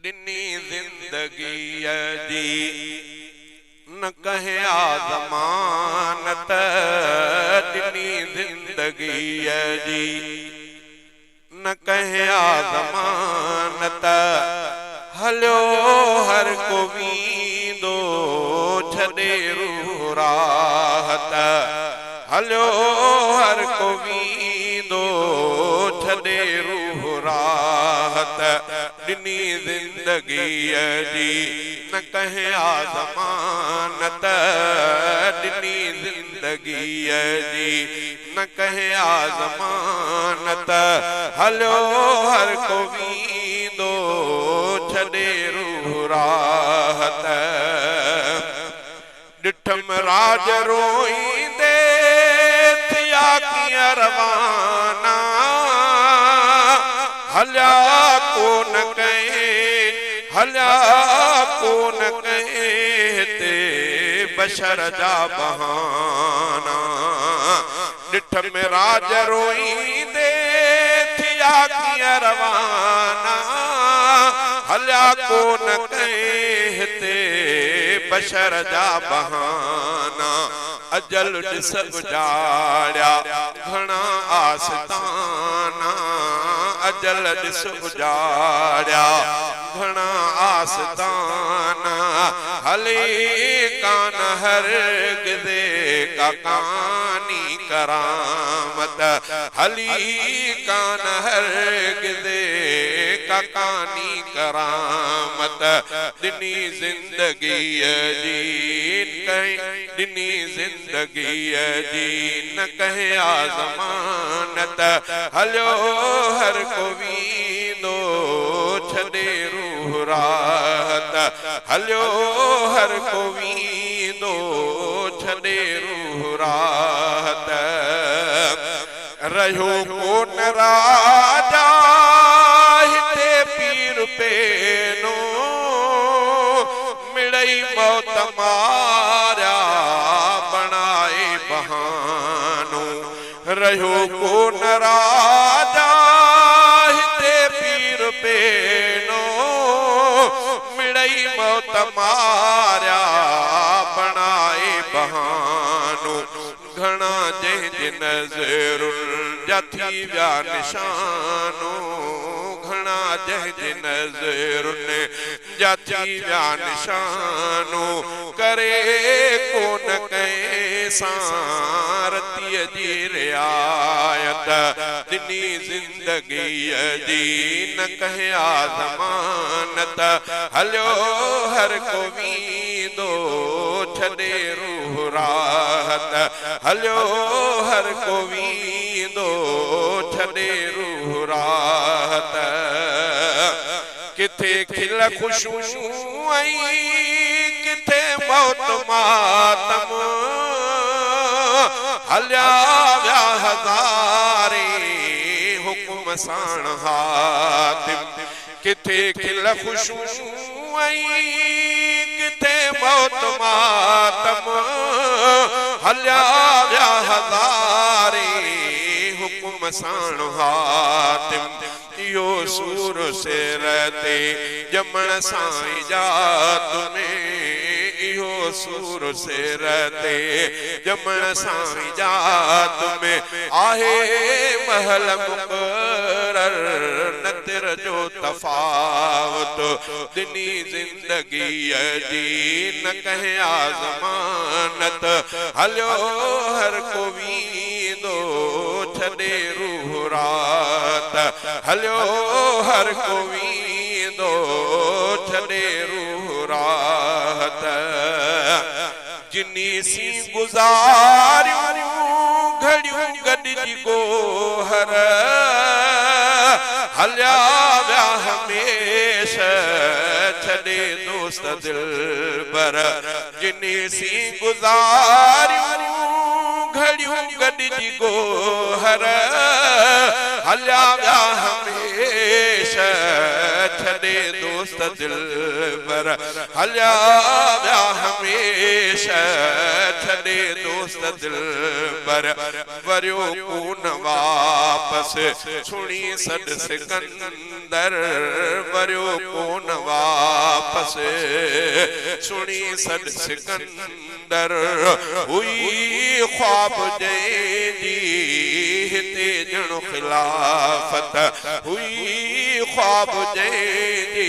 दिनी जिंदगी जी न कहिया ज़मानत, दिनी जिंदगी जी न कहिया ज़मानत। हलो हर को वींदो छॾे रूह राहत, हलो हर को वींदो छॾे रूह राहत। दिनी जिंदगी जी न कहिया ज़मानत, दिनी जिंदगी जी न कहिया ज़मानत। हलो हर को वींदो छॾे रूह राहत। ॾिठम राज रोईंदे थिया कीअं रवाना, हलिया कोन कहीं, हलिया कोन कहीं हिते बशर जा बहाना। ॾिठ में राज रोईंदे थिया कीअं रवाना, हलिया कोन कहीं हिते बशर जा बहाना। अजल ॾिस उजाड़िया घणा आस्ताना, अजल ॾिस उजाड़िया घणा आस्ताना। हली कान हरगिज़े का कहानी करामत, हली कान हरगिज़े का कहानी करामत। दिनी जिंदगी जी दिनी जिंदगी जी न कहिया ज़मानत। हलो हर को वींदो छॾे रूह राहत, हलो हर को वींदो छॾे रूह राहत। रहियो कोन राजा हिते पीर पेनो, मिड़ई मौत मारिया बणाए बहानो। रहियो कोन राजा हिते पीर पेनो, मिड़ई मौत मारिया बणाए बहानो। घणा जंहिंजे नज़रुनि जा थी विया निशानो, घणा जंहिंजे नज़रुनि जा थी विया निशानो। करे कोन कंहिं सां रतीअ जी रियायत। दिनी जिंदगी जी न कहिया ज़मानत। हलो हर को वींदो छॾे रूह राहत, हलो हर को वींदो छॾे रूह राहत। किथे खिल खुशबू आई, किथे मौत मातम, हलिया विया हज़ारे हुक्म साण हातिम। किथे खिल खुशबू आई, किथे मौत मातम, हलिया विया हज़ारे हुक्म साण हातिम। इहो सूर सिर ते ॼमण साईं जात में, इहो सूर सिर ते ॼमण साईं जात में। आहे महल मुक़रर न तिर जो तफ़ावत। दिनी जिंदगी जी न कहिया ज़मानत। हलो हर को वींदो छॾे रूह राहत, हलो हर को वींदो छॾे रूह राहत। जिनी सी गुज़ारियूं घड़ियूं गॾिजी गोहर, हलिया विया हमेशा छॾे दोस्त दिलबर। जिनी सी गुज़ारियूं घड़ियूं गॾिजी गोहर, हलिया विया हमेशा छॾे दोस्त दिल पर हलिया व्या हमेशा छड़े दोस्त दिल पर वरियो कोन वापस सुनी सद सिकंदर वरियो कोन वापस सुनी सद सिकंदर हुई ख्वाब जैदी हिते जण खिलाफत हुई ख्वाब जैदी